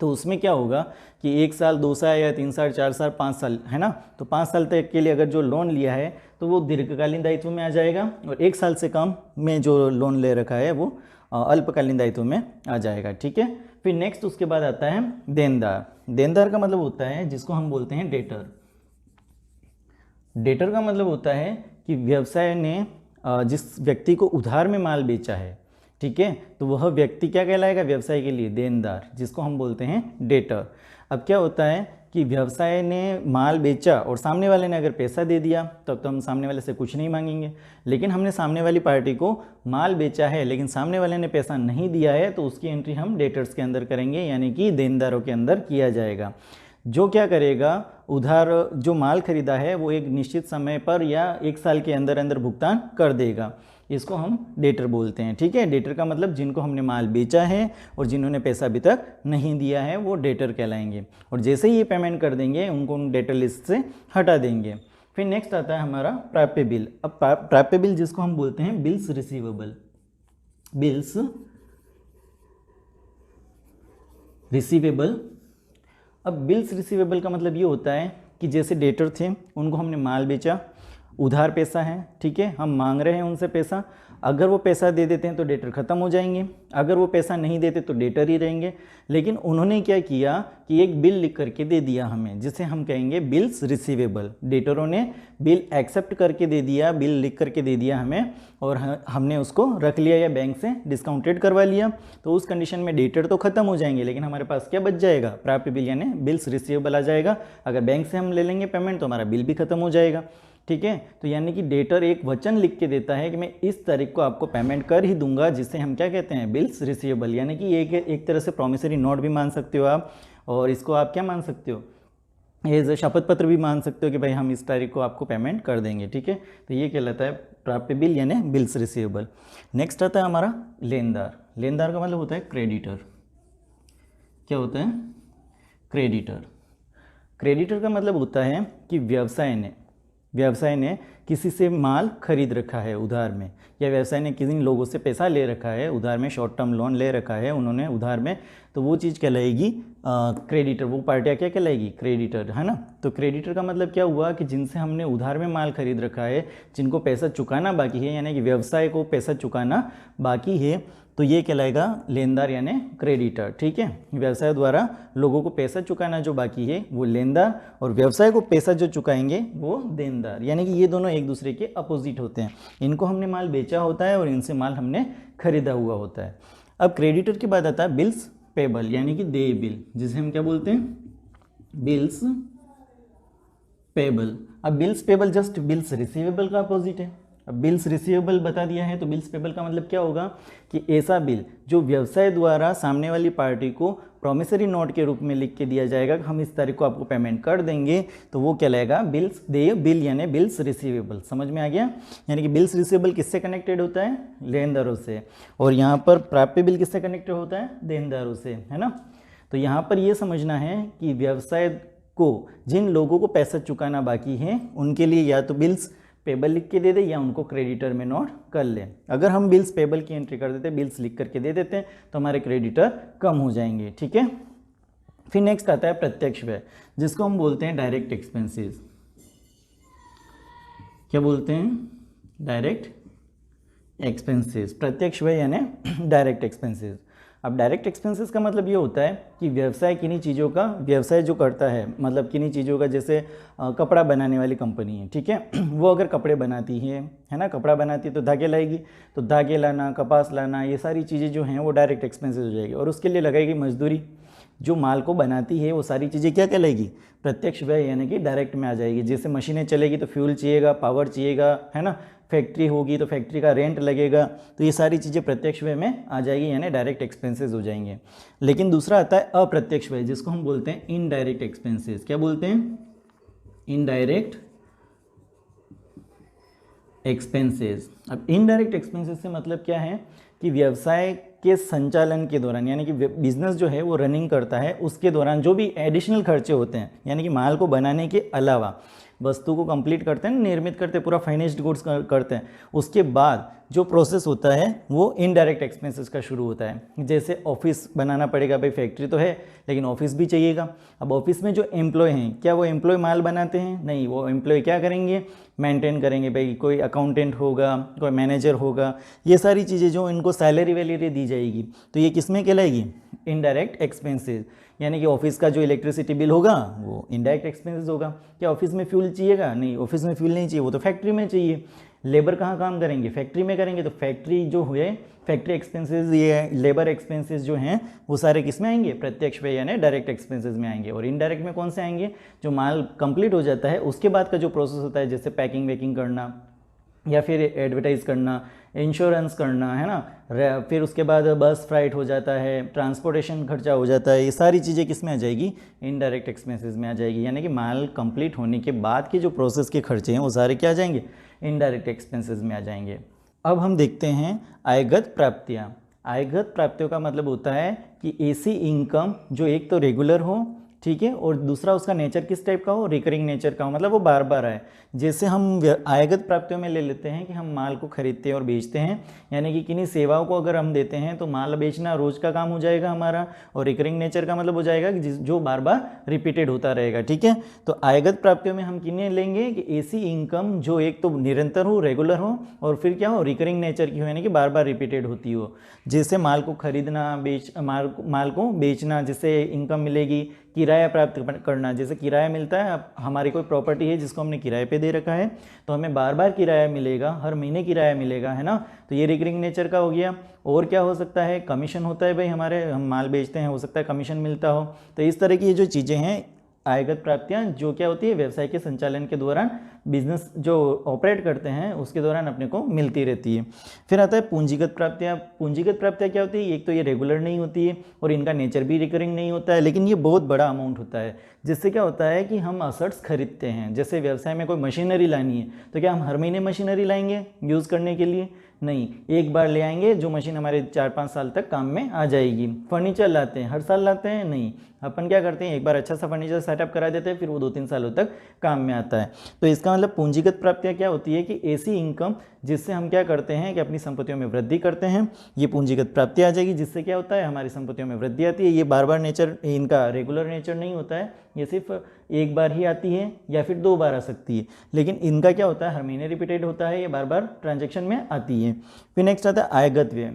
तो उसमें क्या होगा कि 1 साल, 2 साल या 3 साल, 4 साल, 5 साल, है ना। तो 5 साल तक के लिए अगर जो लोन लिया है तो वो दीर्घकालीन दायित्व में आ जाएगा, और 1 साल से कम में जो लोन ले रखा है वो अल्पकालीन दायित्व में आ जाएगा। ठीक है। फिर नेक्स्ट उसके बाद आता है देनदार। देनदार का मतलब होता है जिसको हम बोलते हैं डेटर। डेटर का मतलब होता है कि व्यवसाय ने जिस व्यक्ति को उधार में माल बेचा है, ठीक है, तो वह व्यक्ति क्या कहलाएगा व्यवसाय के लिए? देनदार, जिसको हम बोलते हैं डेटर। अब क्या होता है कि व्यवसाय ने माल बेचा और सामने वाले ने अगर पैसा दे दिया तब तो हम सामने वाले से कुछ नहीं मांगेंगे, लेकिन हमने सामने वाली पार्टी को माल बेचा है लेकिन सामने वाले ने पैसा नहीं दिया है, तो उसकी एंट्री हम डेटर्स के अंदर करेंगे, यानी कि देनदारों के अंदर किया जाएगा। जो क्या करेगा, उधार जो माल खरीदा है वो एक निश्चित समय पर या 1 साल के अंदर अंदर भुगतान कर देगा, इसको हम डेटर बोलते हैं। ठीक है। डेटर का मतलब जिनको हमने माल बेचा है और जिन्होंने पैसा अभी तक नहीं दिया है वो डेटर कहलाएंगे, और जैसे ही ये पेमेंट कर देंगे उनको उन डेटर लिस्ट से हटा देंगे। फिर नेक्स्ट आता है हमारा प्राप्य बिल। अब प्राप्य बिल जिसको हम बोलते हैं बिल्स रिसीवेबल। Bills receivable. अब बिल्स रिसीवेबल का मतलब ये होता है कि जैसे डेटर थे, उनको हमने माल बेचा, उधार पैसा है, ठीक है, हम मांग रहे हैं उनसे पैसा। अगर वो पैसा दे देते हैं तो डेटर ख़त्म हो जाएंगे, अगर वो पैसा नहीं देते तो डेटर ही रहेंगे। लेकिन उन्होंने क्या किया कि एक बिल लिख करके दे दिया हमें, जिसे हम कहेंगे बिल्स रिसीवेबल। डेटरों ने बिल एक्सेप्ट करके दे दिया, बिल लिख करके दे दिया हमें, और हमने उसको रख लिया या बैंक से डिस्काउंटेड करवा लिया, तो उस कंडीशन में डेटर तो खत्म हो जाएंगे, लेकिन हमारे पास क्या बच जाएगा? प्राप्य बिल यानी बिल्स रिसीवेबल आ जाएगा। अगर बैंक से हम ले लेंगे पेमेंट तो हमारा बिल भी खत्म हो जाएगा। ठीक है। तो यानी कि डेटर एक वचन लिख के देता है कि मैं इस तारीख को आपको पेमेंट कर ही दूंगा, जिसे हम क्या कहते हैं? Bills receivable. यानी कि एक तरह से प्रॉमिसरी नोट भी मान सकते हो आप, और इसको आप क्या मान सकते हो? एज शपथ पत्र भी मान सकते हो कि भाई हम इस तारीख को आपको पेमेंट कर देंगे। ठीक है। तो ये कहलाता है प्राप्य बिल यानी बिल्स रिसीवेबल। नेक्स्ट आता है हमारा लेनदार। लेनदार का मतलब होता है क्रेडिटर। क्या होता है? क्रेडिटर। क्रेडिटर का मतलब होता है कि व्यवसाय ने किसी से माल खरीद रखा है उधार में, या व्यवसाय ने किसी लोगों से पैसा ले रखा है उधार में, शॉर्ट टर्म लोन ले रखा है उन्होंने उधार में, तो वो चीज़ कहलाएगी क्रेडिटर। वो पार्टियाँ क्या कहलाएगी? क्रेडिटर, है ना। तो क्रेडिटर का मतलब क्या हुआ कि जिनसे हमने उधार में माल खरीद रखा है, जिनको पैसा चुकाना बाकी है, यानी कि व्यवसाय को पैसा चुकाना बाकी है, तो ये कहलाएगा लेनदार यानी क्रेडिटर। ठीक है। व्यवसाय द्वारा लोगों को पैसा चुकाना जो बाकी है वो लेनदार, और व्यवसाय को पैसा जो चुकाएंगे वो देनदार। यानी कि ये दोनों एक दूसरे के अपोजिट होते हैं। इनको हमने माल बेचा होता है और इनसे माल हमने खरीदा हुआ होता है। अब क्रेडिटर के बाद आता है बिल्स पेबल, यानी कि देय बिल, जिसे हम क्या बोलते हैं? Bills payable. अब bills payable just bills receivable का अपोजिट है। अब बिल्स रिसीवेबल बता दिया है, तो बिल्स पेबल का मतलब क्या होगा कि ऐसा बिल जो व्यवसाय द्वारा सामने वाली पार्टी को प्रॉमिसरी नोट के रूप में लिख के दिया जाएगा कि हम इस तारीख को आपको पेमेंट कर देंगे, तो वो कहलाएगा बिल्स देय बिल यानी बिल्स रिसीवेबल। समझ में आ गया? यानी कि बिल्स रिसीवेबल किससे कनेक्टेड होता है? लेनदारों से, और यहाँ पर प्राप्य बिल किससे कनेक्टेड होता है? देनदारों से, है ना। तो यहाँ पर ये समझना है कि व्यवसाय को जिन लोगों को पैसा चुकाना बाकी है उनके लिए या तो बिल्स पेबल लिख के दे दे या उनको क्रेडिटर में नोट कर ले। अगर हम बिल्स पेबल की एंट्री कर देते, बिल्स लिख करके दे देते हैं, तो हमारे क्रेडिटर कम हो जाएंगे। ठीक है। फिर नेक्स्ट आता है प्रत्यक्ष व्यय, जिसको हम बोलते हैं डायरेक्ट एक्सपेंसेस। क्या बोलते हैं? डायरेक्ट एक्सपेंसेस, प्रत्यक्ष व्यय यानी डायरेक्ट एक्सपेंसेस। अब डायरेक्ट एक्सपेंसेस का मतलब ये होता है कि व्यवसाय किन्हीं चीज़ों का, व्यवसाय जो करता है मतलब किन्हीं चीज़ों का, जैसे कपड़ा बनाने वाली कंपनी है, ठीक है, वो अगर कपड़े बनाती है ना, कपड़ा बनाती है तो धागे लाएगी, तो धागे लाना, कपास लाना, ये सारी चीज़ें जो हैं वो डायरेक्ट एक्सपेंसेस हो जाएगी। और उसके लिए लगाएगी मजदूरी, जो माल को बनाती है वो सारी चीज़ें क्या कहलाएगी, प्रत्यक्ष व्यय यानी कि डायरेक्ट में आ जाएगी। जैसे मशीनें चलेगी तो फ्यूल चाहिएगा, पावर चाहिएगा, है ना, फैक्ट्री होगी तो फैक्ट्री का रेंट लगेगा, तो ये सारी चीज़ें प्रत्यक्ष व्यय में आ जाएगी यानी डायरेक्ट एक्सपेंसेस हो जाएंगे। लेकिन दूसरा आता है अप्रत्यक्ष व्यय, जिसको हम बोलते हैं इनडायरेक्ट एक्सपेंसेस। क्या बोलते हैं, इनडायरेक्ट एक्सपेंसेस। अब इनडायरेक्ट एक्सपेंसेस से मतलब क्या है कि व्यवसाय के संचालन के दौरान, यानी कि बिजनेस जो है वो रनिंग करता है उसके दौरान जो भी एडिशनल खर्चे होते हैं, यानी कि माल को बनाने के अलावा वस्तु को कंप्लीट करते हैं, निर्मित करते हैं, पूरा फाइनिश्ड गुड्स करते हैं, उसके बाद जो प्रोसेस होता है वो इनडायरेक्ट एक्सपेंसेस का शुरू होता है। जैसे ऑफिस बनाना पड़ेगा, भाई फैक्ट्री तो है लेकिन ऑफिस भी चाहिएगा। अब ऑफिस में जो एम्प्लॉय हैं, क्या वो एम्प्लॉय माल बनाते हैं? नहीं, वो एम्प्लॉय क्या करेंगे, मेंटेन करेंगे, भाई कोई अकाउंटेंट होगा, कोई मैनेजर होगा, ये सारी चीज़ें जो इनको सैलरी वैलरी दी जाएगी, तो ये किस में कहलाएगी, इनडायरेक्ट एक्सपेंसेस। यानी कि ऑफिस का जो इलेक्ट्रिसिटी बिल होगा वो इनडायरेक्ट एक्सपेंसेस होगा। क्या ऑफिस में फ्यूल चाहिएगा? नहीं, ऑफिस में फ्यूल नहीं चाहिए, वो तो फैक्ट्री में चाहिए। लेबर कहाँ काम करेंगे, फैक्ट्री में करेंगे, तो फैक्ट्री जो हुए फैक्ट्री एक्सपेंसेस, ये लेबर एक्सपेंसेस जो हैं वो सारे किस में आएंगे, प्रत्यक्ष व्यय यानी डायरेक्ट एक्सपेंसेस में आएंगे। और इनडायरेक्ट में कौन से आएंगे, जो माल कंप्लीट हो जाता है उसके बाद का जो प्रोसेस होता है, जैसे पैकिंग वैकिंग करना या फिर एडवर्टाइज करना, इंश्योरेंस करना, है ना, फिर उसके बाद बस फ्लाइट हो जाता है, ट्रांसपोर्टेशन खर्चा हो जाता है, ये सारी चीज़ें किस में आ जाएगी, इनडायरेक्ट एक्सपेंसेस में आ जाएगी। यानी कि माल कंप्लीट होने के बाद के जो प्रोसेस के खर्चे हैं वो सारे क्या आ जाएंगे, इनडायरेक्ट एक्सपेंसेस में आ जाएंगे। अब हम देखते हैं आयगत प्राप्तियाँ। आयगत प्राप्तियों का मतलब होता है कि ऐसी इनकम जो एक तो रेगुलर हो, ठीक है, और दूसरा उसका नेचर किस टाइप का हो, रिकरिंग नेचर का हो, मतलब वो बार बार आए। जैसे हम आयगत प्राप्तियों में ले लेते हैं कि हम माल को खरीदते हैं और बेचते हैं, यानी कि किन्हीं सेवाओं को अगर हम देते हैं तो माल बेचना रोज का काम हो जाएगा हमारा, और रिकरिंग नेचर का मतलब हो जाएगा कि जो बार बार रिपीटेड होता रहेगा, ठीक है। तो आयगत प्राप्तियों में हम किन्हें लेंगे कि ऐसी इनकम जो एक तो निरंतर हो, रेगुलर हो, और फिर क्या हो, रिकरिंग नेचर की हो, यानी कि बार बार रिपीटेड होती हो। जैसे माल को खरीदना, माल को बेचना, जिससे इनकम मिलेगी। किराया प्राप्त करना, जैसे किराया मिलता है, हमारी कोई प्रॉपर्टी है जिसको हमने किराए पे दे रखा है तो हमें बार बार किराया मिलेगा, हर महीने किराया मिलेगा, है ना, तो ये रिकरिंग नेचर का हो गया। और क्या हो सकता है, कमीशन होता है, भाई हमारे हम माल बेचते हैं, हो सकता है कमीशन मिलता हो। तो इस तरह की ये जो चीज़ें हैं आयगत प्राप्तियाँ, जो क्या होती है, व्यवसाय के संचालन के दौरान बिजनेस जो ऑपरेट करते हैं उसके दौरान अपने को मिलती रहती है। फिर आता है पूंजीगत प्राप्तियाँ। पूंजीगत प्राप्तियाँ क्या होती है, एक तो ये रेगुलर नहीं होती है और इनका नेचर भी रिकरिंग नहीं होता है, लेकिन ये बहुत बड़ा अमाउंट होता है। जिससे क्या होता है कि हम असेट्स खरीदते हैं, जैसे व्यवसाय में कोई मशीनरी लानी है तो क्या हम हर महीने मशीनरी लाएंगे यूज़ करने के लिए? नहीं, एक बार ले आएंगे जो मशीन हमारे 4-5 साल तक काम में आ जाएगी। फर्नीचर लाते हैं, हर साल लाते हैं? नहीं, अपन क्या करते हैं, एक बार अच्छा सा फर्नीचर सेटअप करा देते हैं, फिर वो 2-3 सालों तक काम में आता है। तो इसका मतलब पूंजीगत प्राप्तियाँ क्या होती है कि ऐसी इनकम जिससे हम क्या करते हैं कि अपनी संपत्तियों में वृद्धि करते हैं, ये पूंजीगत प्राप्ति आ जाएगी। जिससे क्या होता है, हमारी संपत्तियों में वृद्धि आती है। ये बार बार नेचर, इनका रेगुलर नेचर नहीं होता है, ये सिर्फ एक बार ही आती है या फिर 2 बार आ सकती है, लेकिन इनका क्या होता है, हर महीने रिपीटेड होता है, ये बार बार ट्रांजेक्शन में आती है। फिर नेक्स्ट आता है आयगत व्यय।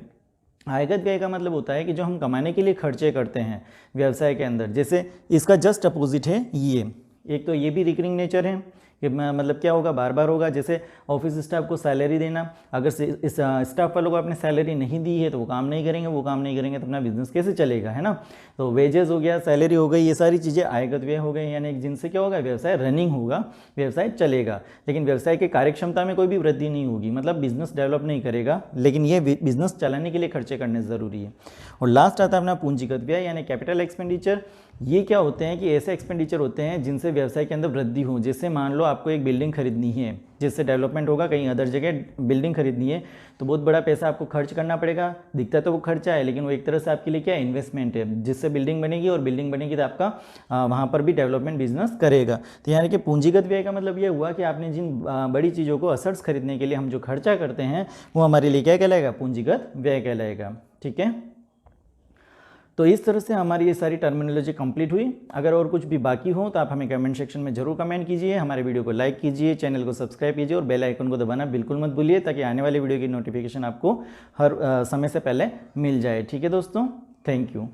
आयगत व्यय का मतलब होता है कि जो हम कमाने के लिए खर्चे करते हैं व्यवसाय के अंदर, जैसे इसका जस्ट अपोजिट है ये, एक तो ये भी रिकरिंग नेचर है, कि मतलब क्या होगा, बार बार होगा। जैसे ऑफिस स्टाफ को सैलरी देना, अगर इस स्टाफ वालों को आपने सैलरी नहीं दी है तो वो काम नहीं करेंगे, वो काम नहीं करेंगे तो अपना बिजनेस कैसे चलेगा, है ना। तो वेजेस हो गया, सैलरी हो गई, ये सारी चीज़ें आयगत व्यय हो गई, यानी जिनसे क्या होगा, व्यवसाय रनिंग होगा, व्यवसाय चलेगा, लेकिन व्यवसाय की कार्यक्षमता में कोई भी वृद्धि नहीं होगी, मतलब बिजनेस डेवलप नहीं करेगा, लेकिन ये बिजनेस चलाने के लिए खर्चे करने ज़रूरी है। और लास्ट आता है अपना पूंजीगत व्यय यानी कैपिटल एक्सपेंडिचर। ये क्या होते हैं कि ऐसे एक्सपेंडिचर होते हैं जिनसे व्यवसाय के अंदर वृद्धि हो। जैसे मान लो आपको एक बिल्डिंग खरीदनी है, जिससे डेवलपमेंट होगा, कहीं अदर जगह बिल्डिंग खरीदनी है, तो बहुत बड़ा पैसा आपको खर्च करना पड़ेगा। दिखता तो वो खर्चा है, लेकिन वो एक तरह से आपके लिए क्या है, इन्वेस्टमेंट है, जिससे बिल्डिंग बनेगी, और बिल्डिंग बनेगी तो आपका वहाँ पर भी डेवलपमेंट बिजनेस करेगा। तो यानी कि पूंजीगत व्यय का मतलब ये हुआ कि आपने जिन बड़ी चीज़ों को असेट्स खरीदने के लिए हम जो खर्चा करते हैं वो हमारे लिए क्या कहलाएगा, पूंजीगत व्यय कहलाएगा, ठीक है। तो इस तरह से हमारी ये सारी टर्मिनोलॉजी कंप्लीट हुई। अगर और कुछ भी बाकी हो तो आप हमें कमेंट सेक्शन में जरूर कमेंट कीजिए, हमारे वीडियो को लाइक कीजिए, चैनल को सब्सक्राइब कीजिए और बेल आइकन को दबाना बिल्कुल मत भूलिए, ताकि आने वाली वीडियो की नोटिफिकेशन आपको हर समय से पहले मिल जाए। ठीक है दोस्तों, थैंक यू।